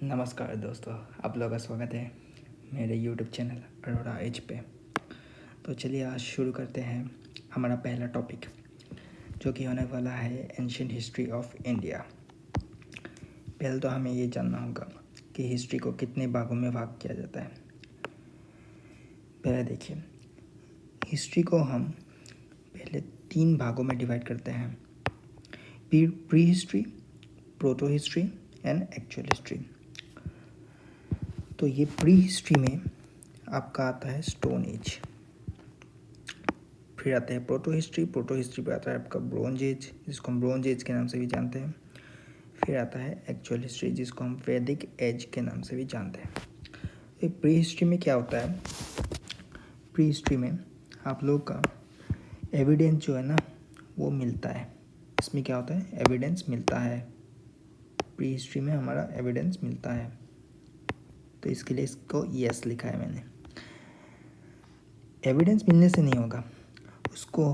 नमस्कार दोस्तों, आप लोगों का स्वागत है मेरे यूट्यूब चैनल अरोड़ा एज पे। तो चलिए आज शुरू करते हैं हमारा पहला टॉपिक, जो कि होने वाला है एंशिएंट हिस्ट्री ऑफ इंडिया। पहले तो हमें ये जानना होगा कि हिस्ट्री को कितने भागों में भाग किया जाता है। पहले देखिए, हिस्ट्री को हम पहले 3 भागों में डिवाइड करते हैं: pre history, proto history and actual history. तो ये प्री हिस्ट्री में आपका आता है स्टोन एज, फिर आता है प्रोटो हिस्ट्री पे आता है आपका ब्रोंज एज, जिसको हम ब्रोंज एज के नाम से भी जानते हैं। फिर आता है एक्चुअल हिस्ट्री, जिसको हम वैदिक एज के नाम से भी जानते हैं। तो प्री हिस्ट्री में क्या होता है? प्री हिस्ट्री में आप लोगों का एविडेंस जो है ना वो मिलता है। इसमें क्या होता है? एविडेंस मिलता है। प्री हिस्ट्री में हमारा एविडेंस मिलता है, तो इसके लिए इसको यस लिखा है मैंने। एविडेंस मिलने से नहीं होगा, उसको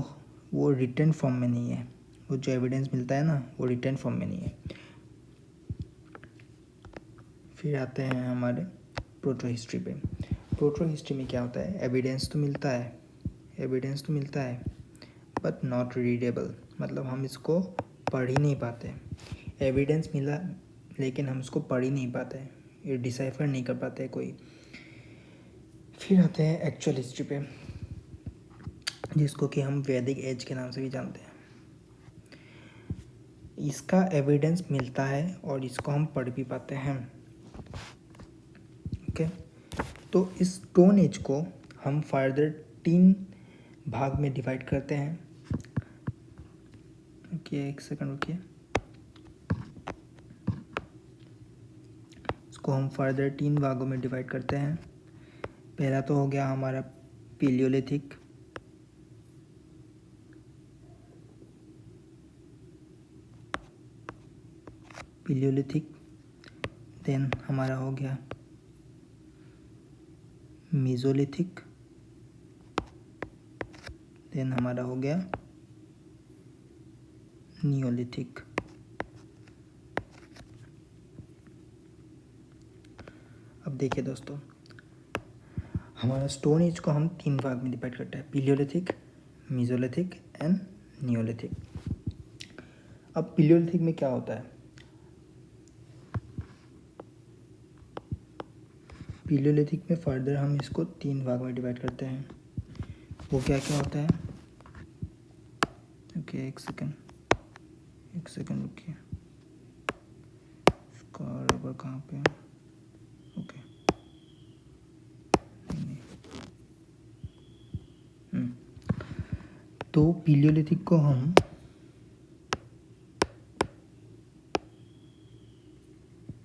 वो रिटर्न फॉर्म में नहीं है। वो जो एविडेंस मिलता है ना वो रिटर्न फॉर्म में नहीं है। फिर आते हैं हमारे प्रोटो हिस्ट्री पे। प्रोटो हिस्ट्री में क्या होता है? एविडेंस तो मिलता है बट नॉट रीडेबल, मतलब हम इसको पढ़ ही नहीं पाते। एविडेंस मिला लेकिन हम इसको पढ़ ही नहीं पाते, ये डिसाइफर नहीं कर पाते कोई। फिर आते हैं एक्चुअल हिस्ट्री पे, जिसको कि हम वैदिक एज के नाम से भी जानते हैं। इसका एविडेंस मिलता है और इसको हम पढ़ भी पाते हैं। ओके, तो इस स्टोन एज को हम फर्दर 3 भाग में डिवाइड करते हैं। रुकिए, एक सेकंड रुकिए। इसको हम फर्दर 3 भागों में डिवाइड करते हैं। पहला तो हो गया हमारा पीलियोलिथिक, देन हमारा हो गया मीजोलिथिक, देन हमारा हो गया नियोलिथिक। अब देखिए दोस्तों, हमारा स्टोन एज को हम 3 भाग में डिवाइड करते हैं: पीलियोलिथिक, मीजोलिथिक एंड नियोलिथिक। अब पीलियोलिथिक में क्या होता है? पीलियोलिथिक में फर्दर हम इसको 3 भाग में डिवाइड करते हैं। वो क्या क्या होता है? ओके, एक सेकंड रुकिए। इसका रबर कहाँ पे है? ओके, तो पीलियोलिथिक को हम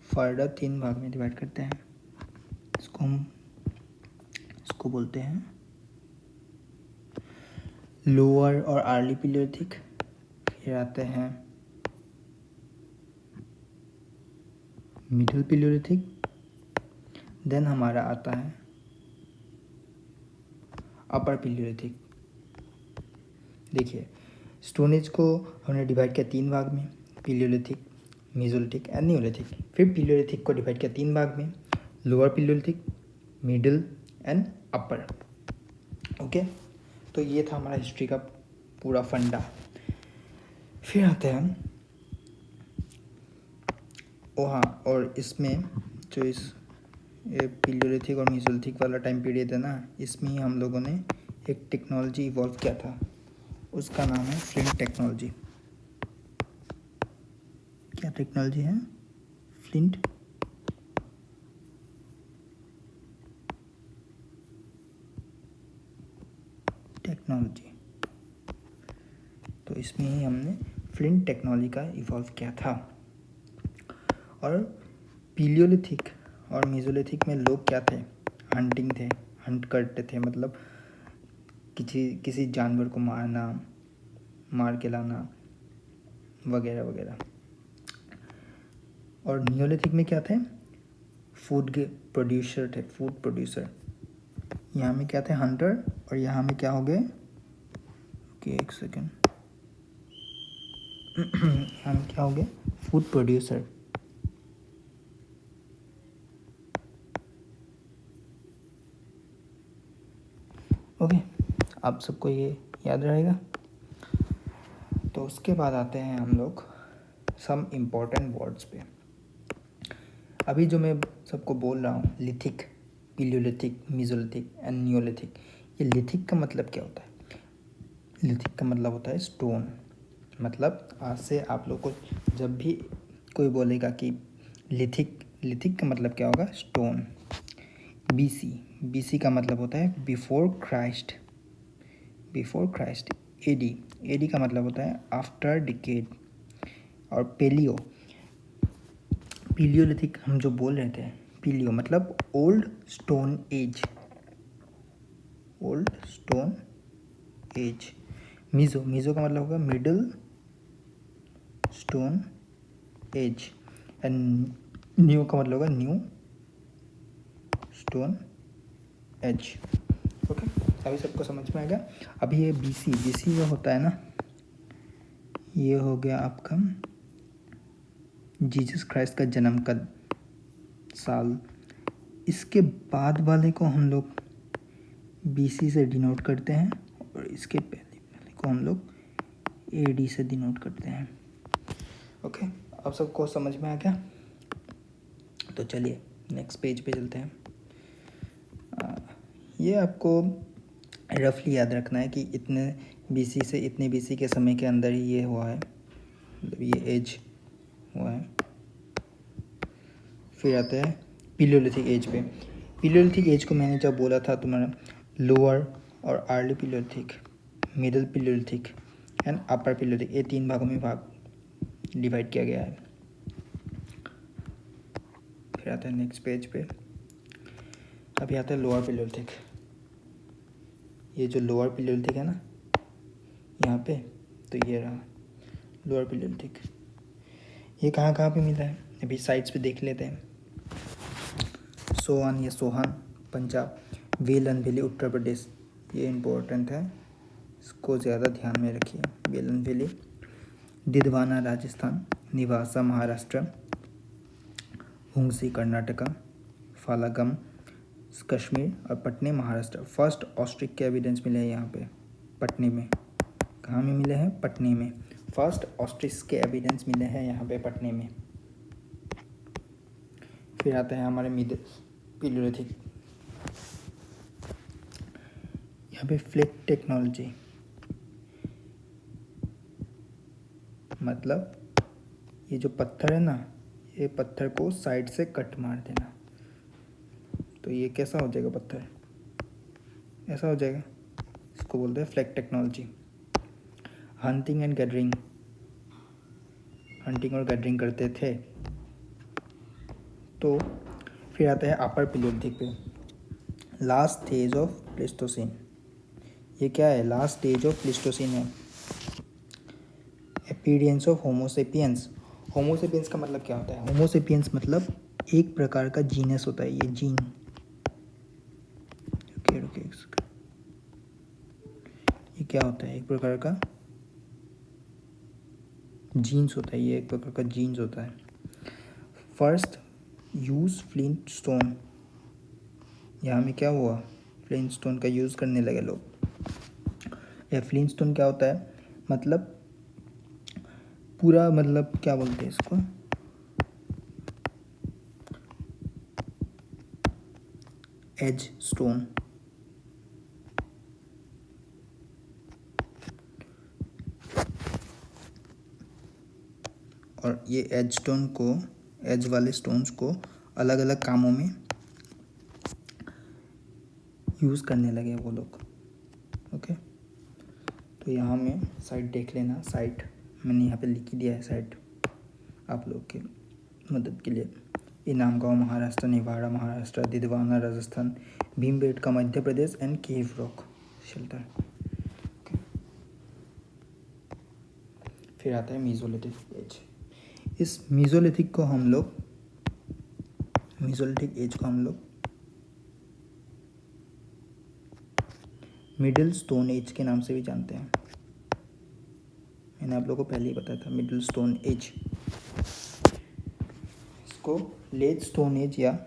फर्दर 3 भाग में डिवाइड करते हैं। इसको बोलते हैं लोअर और अर्ली पीलियोलिथिक। फिर आते हैं मिडिल पीलियोलिथिक, देन हमारा आता है अपर पीलियोलिथिक। देखिए, स्टोन एज को हमने डिवाइड किया 3 भाग में: पीलियोलिथिक, मीजोलिथिक एंड नियोलिथिक। फिर पीलियोलिथिक को डिवाइड किया 3 भाग में: lower palaeolithic, middle and upper. Okay, तो ये था हमारा हिस्ट्री का पूरा फंडा। फिर आते हैं और इसमें जो इस पीलियोलिथिक और मीजोलिथिक वाला टाइम पीरियड है ना, इसमें ही हम लोगों ने एक टेक्नोलॉजी इवॉल्व किया था, उसका नाम है फ्लिंट टेक्नोलॉजी। क्या टेक्नोलॉजी है? Flint technology. तो इसमें ही हमने फ्लिंट टेक्नोलॉजी का इवॉल्व किया था। और पीलियोलिथिक और मीजोलिथिक में लोग क्या थे? हंटिंग थे, हंट करते थे, मतलब किसी जानवर को मारना, मार के लाना वगैरह वगैरह। और नियोलिथिक में क्या थे? Food producer. यहाँ में क्या थे? हंटर। और यहाँ में क्या हो गए? ओके, एक सेकेंड। यहाँ में क्या हो गए? Food producer. ओके, आप सबको ये याद रहेगा। तो उसके बाद आते हैं हम लोग सम इम्पोर्टेंट वर्ड्स पे। अभी जो मैं सबको बोल रहा हूँ, लिथिक, पिलियोलिथिक, मीजोलिथिक एंड नियोलिथिक, ये लिथिक का मतलब क्या होता है? लिथिक का मतलब होता है स्टोन। मतलब आज से आप लोग को जब भी कोई बोलेगा कि लिथिक, लिथिक का मतलब क्या होगा? स्टोन। बीसी, बीसी का मतलब होता है before Christ, before Christ. AD, AD का मतलब होता है आफ्टर डिकेड। और पेलियो, पिलियोलिथिक हम जो बोल रहे थे, पिलियो मतलब old stone age, old stone age. Meso, meso का मतलब होगा middle stone age. And new का मतलब होगा न्यू स्टोन एज। ओके, अभी सबको समझ में आ गया। अभी ये बीसी, बीसी जो होता है ना, ये हो गया आपका जीसस क्राइस्ट का जन्म का साल। इसके बाद वाले को हम लोग बीसी से डिनोट करते हैं और इसके पहले वाले को हम लोग एडी से डिनोट करते हैं। ओके, अब सबको समझ में आ गया। तो चलिए नेक्स्ट पेज पे चलते हैं। ये आपको रफली याद रखना है कि इतने बीसी से इतने बीसी के समय के अंदर ही ये हुआ है, मतलब ये एज हुआ है। फिर आता है पिलियोलिथिक एज पे। पिलियोलिथिक एज को मैंने जब बोला था तुम्हारा लोअर और अर्ली पिलियोलिथिक, मिडिल पिलियोलिथिक एंड अपर पिलियोलिथिक, ये 3 भागों में डिवाइड किया गया है। फिर आता है नेक्स्ट पेज पे, अभी आता है लोअर पिलियोलिथिक। ये जो लोअर पिलियोलिथिक है ना यहाँ पे, तो ये रहा लोअर पिलियोलिथिक। ये कहाँ कहाँ पे मिला है अभी साइड्स पे देख लेते हैं। सोहान, ये सोहान पंजाब, वेलन वैली उत्तर प्रदेश, ये इम्पोर्टेंट है, इसको ज़्यादा ध्यान में रखिए। वेलन वैली। दिदवाना राजस्थान, निवासा महाराष्ट्र, हुंसी कर्नाटका, फालागम कश्मीर और पटने महाराष्ट्र। फर्स्ट ऑस्ट्रिक के एविडेंस मिले हैं यहाँ पे पटने में। कहाँ में मिले हैं? पटने में। फर्स्ट ऑस्ट्रिक्स के एविडेंस मिले हैं यहाँ पे पटने में। फिर आते हैं हमारे मिडिल पिलियोलिथिक। यहाँ पे फ्लेक टेक्नोलॉजी, मतलब ये जो पत्थर है ना, ये पत्थर को साइड से कट मार देना, तो ये कैसा हो जाएगा? पत्थर ऐसा हो जाएगा, इसको बोलते हैं flake technology. Hunting and gathering, hunting और गैदरिंग करते थे। तो फिर आता है अपर पिलियोलिथिक पे, लास्ट स्टेज ऑफ प्लेस्टोसीन। ये क्या है? लास्ट स्टेज ऑफ प्लेस्टोसीन है। Appearance of Homo sapiens. होमोसेपियंस का मतलब क्या होता है? होमोसेपियंस मतलब एक प्रकार का जीनस होता है, ये जीन। ये क्या होता है? एक प्रकार का जीन्स होता है, ये एक प्रकार का जीन्स होता है। फर्स्ट यूज फ्लिंट स्टोन, यहाँ में क्या हुआ? फ्लिंट स्टोन का यूज़ करने लगे लोग। यह फ्लिंट स्टोन क्या होता है? मतलब पूरा, मतलब क्या बोलते हैं इसको, एज स्टोन। और ये एज स्टोन को, एज वाले स्टोन्स को अलग अलग कामों में यूज़ करने लगे वो लोग। ओके, तो यहाँ में साइट देख लेना, साइट मैंने यहाँ पे लिख ही दिया है साइट आप लोग के मदद के लिए। Inamgaon Maharashtra, निवाड़ा Maharashtra, दिदवाना Rajasthan, Bhimbetka Madhya Pradesh and cave rock shelter. फिर आता है मीजोलिथिक एज। इस मीजोलिथिक को हम लोग, मीजोलिथिक एज को हम लोग मिडिल स्टोन एज के नाम से भी जानते हैं। मैंने आप लोगों को पहले ही बताया था मिडिल स्टोन एज। इसको लेट स्टोन एज या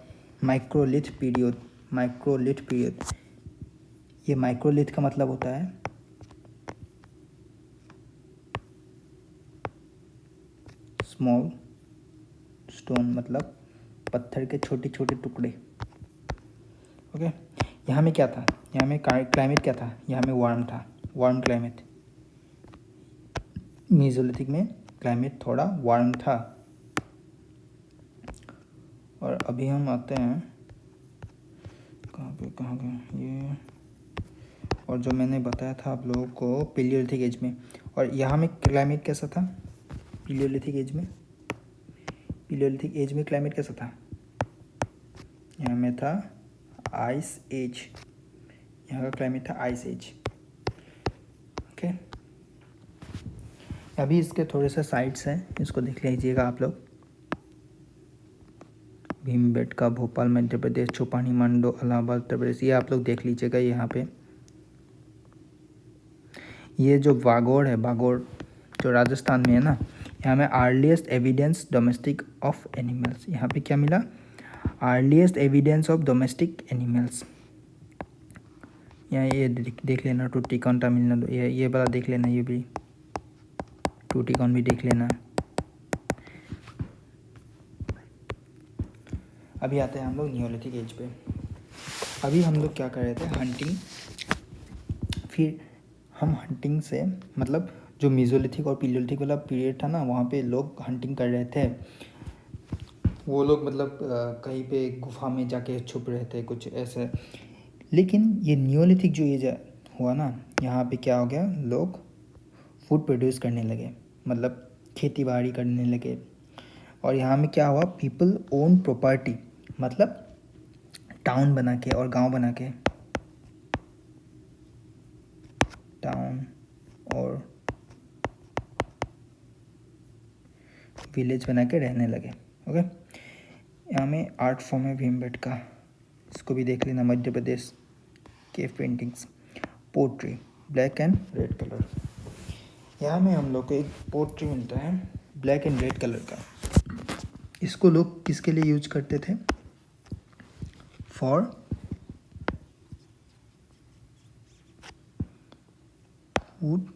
माइक्रोलिथ पीरियड, माइक्रोलिथ पीरियड ये माइक्रोलिथ का मतलब होता है स्मॉल स्टोन, मतलब पत्थर के छोटे छोटे टुकड़े। ओके, यहाँ में क्या था, यहाँ में क्लाइमेट क्या था, यहाँ में वार्म था, वार्म क्लाइमेट। मेसोलिथिक में क्लाइमेट थोड़ा वार्म था। और अभी हम आते हैं कहाँ पे ये, और जो मैंने बताया था आप लोगों को पेलियोलिथिक एज में, और यहाँ में क्लाइमेट कैसा था पेलियोलिथिक एज में, पेलियोलिथिक एज में क्लाइमेट कैसा था, यहाँ में था आइस एज, यहाँ का क्लाइमेट था आइस एज। ओके, अभी इसके थोड़े से साइट्स हैं, इसको देख लीजिएगा आप लोग। भीमबेटका, भोपाल मध्य प्रदेश, छुपानी मंडो इलाहाबाद उत्तर प्रदेश, ये आप लोग देख लीजिएगा। यहाँ पे ये जो वागोड़ है, वागोड़ जो राजस्थान में है ना, यहाँ में earliest evidence domestic of animals, यहाँ पे क्या मिला, earliest evidence of domestic animals. यहाँ ये देख लेना, टूटीकॉन तमिलनाडु, ये वाला देख लेना, ये भी टूटीकॉन भी देख लेना। अभी आते हैं हम लोग नियोलिथिक एज पे। अभी हम लोग क्या कर रहे थे, हंटिंग। फिर हम हंटिंग से मतलब जो मेसोलिथिक और पीलियोलिथिक वाला पीरियड था ना, वहाँ पे लोग हंटिंग कर रहे थे। वो लोग मतलब कहीं पे गुफा में जाके छुप रहे थे, कुछ ऐसे। लेकिन ये नियोलिथिक जो एज हुआ ना, यहाँ पे क्या हो गया, लोग फूड प्रोड्यूस करने लगे, मतलब खेती बाड़ी करने लगे। और यहाँ में क्या हुआ, पीपल ओन प्रॉपर्टी, मतलब टाउन बना के और गांव बना के, टाउन और विलेज बना के रहने लगे। ओके, यहाँ में आर्ट फॉर्म है भीमबेटका, इसको भी देख लेना। Madhya Pradesh cave paintings, pottery, black and red colour. यहाँ में हम लोग को एक पोट्री मिलता है ब्लैक एंड रेड कलर का। इसको लोग किसके लिए यूज करते थे, फॉर फूड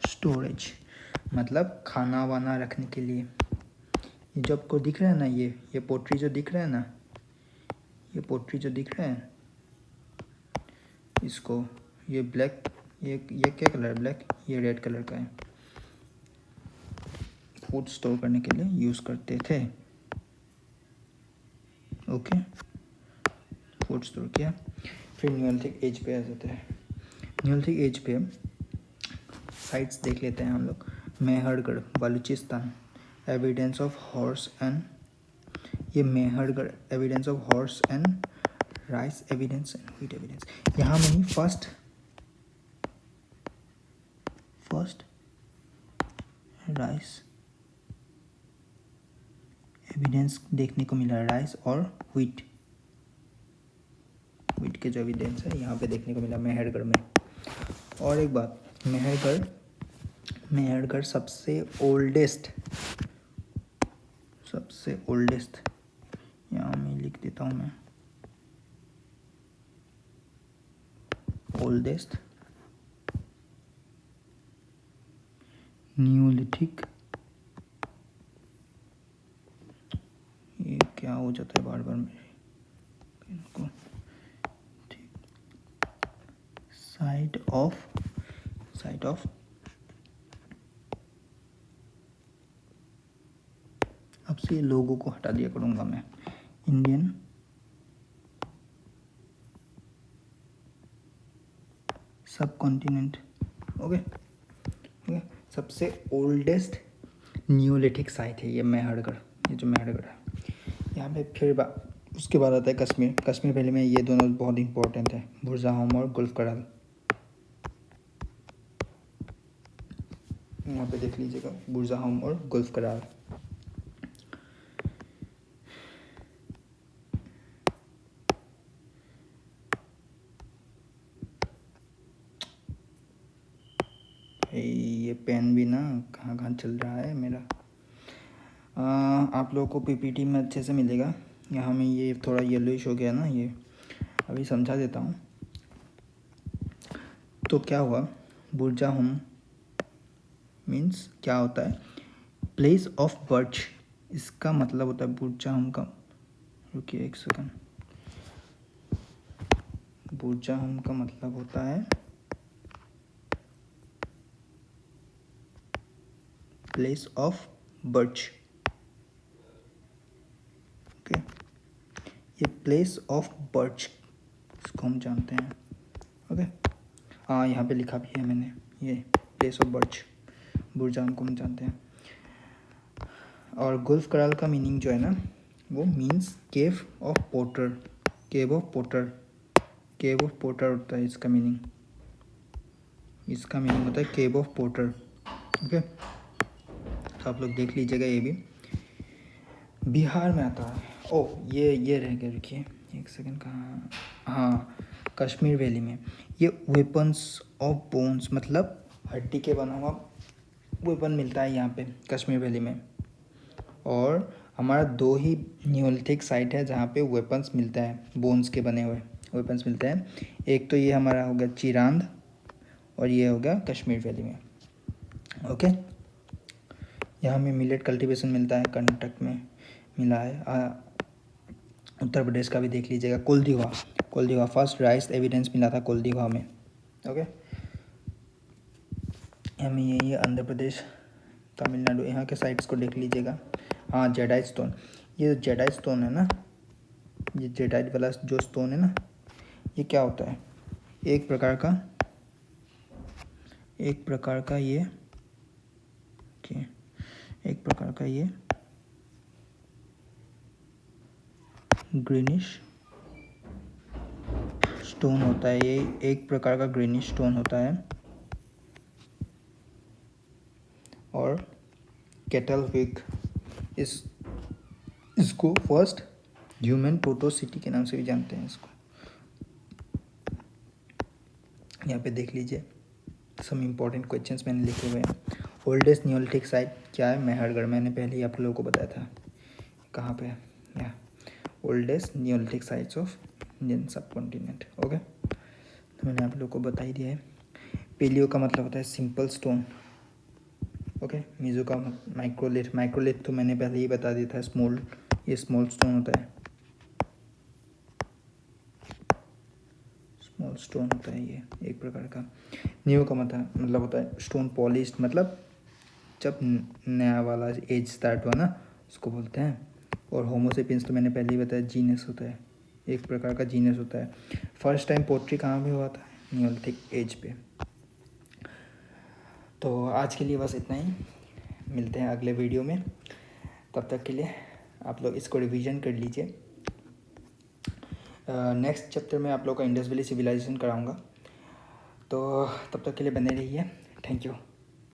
स्टोरेज, मतलब खाना वाना रखने के लिए। ये जो आपको दिख रहा है ना, ये पोट्री जो दिख रहा है ना, ये पोट्री जो दिख रहा है, इसको ये ब्लैक, ये क्या कलर है, ब्लैक, ये रेड कलर का है। फूड स्टोर करने के लिए यूज़ करते थे। ओके, फूड स्टोर किया। फिर नियोलिथिक एज पे आ जाते हैं। नियोलिथिक एज पे साइट्स देख लेते हैं हम लोग। Mehrgarh, Baluchistan, evidence of horse and, ये Mehrgarh evidence of horse and rice evidence and wheat evidence. यहाँ में ही फर्स्ट राइस एविडेंस देखने को मिला, राइस और व्हीट के जो एविडेंस है यहाँ पे देखने को मिला मेहरगढ़ में। और एक बात, मेहरगढ़ सबसे ओल्डेस्ट, यहाँ में लिख देता हूँ मैं, ओल्डेस्ट नियोलिथिक, ये क्या हो जाता है बार बार मेरे इनको, साइट ऑफ अब से लोगों को हटा दिया करूँगा मैं, इंडियन सब कॉन्टिनेंट। ओके, सबसे ओल्डेस्ट नियोलिथिक साइट है ये मेहरगढ़, ये जो मेहरगढ़ है यहाँ पे। फिर उसके बाद आता है कश्मीर वैली में। ये दोनों बहुत इंपॉर्टेंट है, बुरज़ाहोम और गुल्फ कराल। यहाँ पे देख लीजिएगा, बुरज़ाहोम और गुल्फ कराल। ये पेन भी ना कहाँ चल रहा है मेरा। आप लोगों को पीपीटी में अच्छे से मिलेगा। यहाँ में ये थोड़ा येलोइश हो गया ना, ये अभी समझा देता हूँ। तो क्या हुआ, बुर्जाहुम मीन्स क्या होता है, प्लेस ऑफ बर्थ। इसका मतलब होता है बुर्जाहुम का, रुकिए एक सेकंड, बुर्जाहुम का मतलब होता है प्लेस ऑफ बर्थ। ओके, ये प्लेस ऑफ बर्थ इसको हम जानते हैं। ओके, हाँ यहाँ पे लिखा भी है मैंने, ये प्लेस ऑफ बर्थ बुर्जाहुम को हम जानते हैं। और गुल्फ कराल का मीनिंग जो है ना, वो means cave of potter, cave of potter, cave of potter होता है इसका मीनिंग। इसका मीनिंग होता है केव ऑफ पोटर। ओके, तो आप लोग देख लीजिएगा, ये भी बिहार में आता है। ओ ये रह गया, रुकिए एक सेकंड, कहाँ, हाँ कश्मीर वैली में। ये वेपन्स ऑफ बोन्स मतलब हड्डी के बना हुआ वेपन मिलता है यहाँ पे कश्मीर वैली में। और हमारा 2 ही न्यूलिथिक साइट है जहाँ पे वेपन्स मिलता है, बोन्स के बने हुए वेपन्स मिलते हैं। एक तो ये हमारा हो गया चिरांद, और ये हो गया कश्मीर वैली में। ओके, यहाँ में मिलेट कल्टीवेशन मिलता है, कर्नाटक में मिला है। उत्तर प्रदेश का भी देख लीजिएगा, कोलदीवा फर्स्ट राइस एविडेंस मिला था कोलदीवा में। ओके, हमें यही है आंध्र प्रदेश, तमिलनाडु, यहाँ के साइट्स को देख लीजिएगा। हाँ जेडाइट स्टोन, ये जेडाइट स्टोन है ना, ये जेडाइट वाला जो स्टोन है ना, ये क्या होता है, एक प्रकार का ये ग्रीनिश स्टोन होता है। ये एक प्रकार का ग्रीनिश स्टोन होता है। और कैटल विग, इसको फर्स्ट ह्यूमन प्रोटो सिटी के नाम से भी जानते हैं इसको। यहाँ पे देख लीजिए, सम इम्पोर्टेंट क्वेश्चंस मैंने लिखे हुए हैं। ओल्डेस्ट न्यूलिथिक साइट क्या है, मेहरगढ़, मैंने पहले ही आप लोगों को बताया था। कहाँ पे है, या oldest Neolithic sites of Indian सब कॉन्टिनेंट। ओके, तो मैंने आप लोगों को बता ही दिया है। पेलियो का मतलब होता है सिंपल स्टोन। ओके, मीजो का माइक्रोलिथ तो मैंने पहले ही बता दिया था, ये स्मॉल स्टोन होता है, स्मॉल स्टोन होता है ये एक प्रकार का। न्यू का मतलब होता है स्टोन पॉलिश्ड, मतलब जब नया वाला एज स्टार्ट हुआ ना, उसको बोलते हैं। और होमोसेपियंस तो मैंने पहले ही बताया, जीनस होता है, एक प्रकार का जीनस होता है। फर्स्ट टाइम पोट्री कहाँ पे हुआ था, न्यूलिथिक एज पे। तो आज के लिए बस इतना ही, मिलते हैं अगले वीडियो में। तब तक के लिए आप लोग इसको रिवीजन कर लीजिए। नेक्स्ट चैप्टर में आप लोग का इंडस वैली सिविलाइजेशन कराऊंगा, तो तब तक के लिए बने रहिए। Thank you.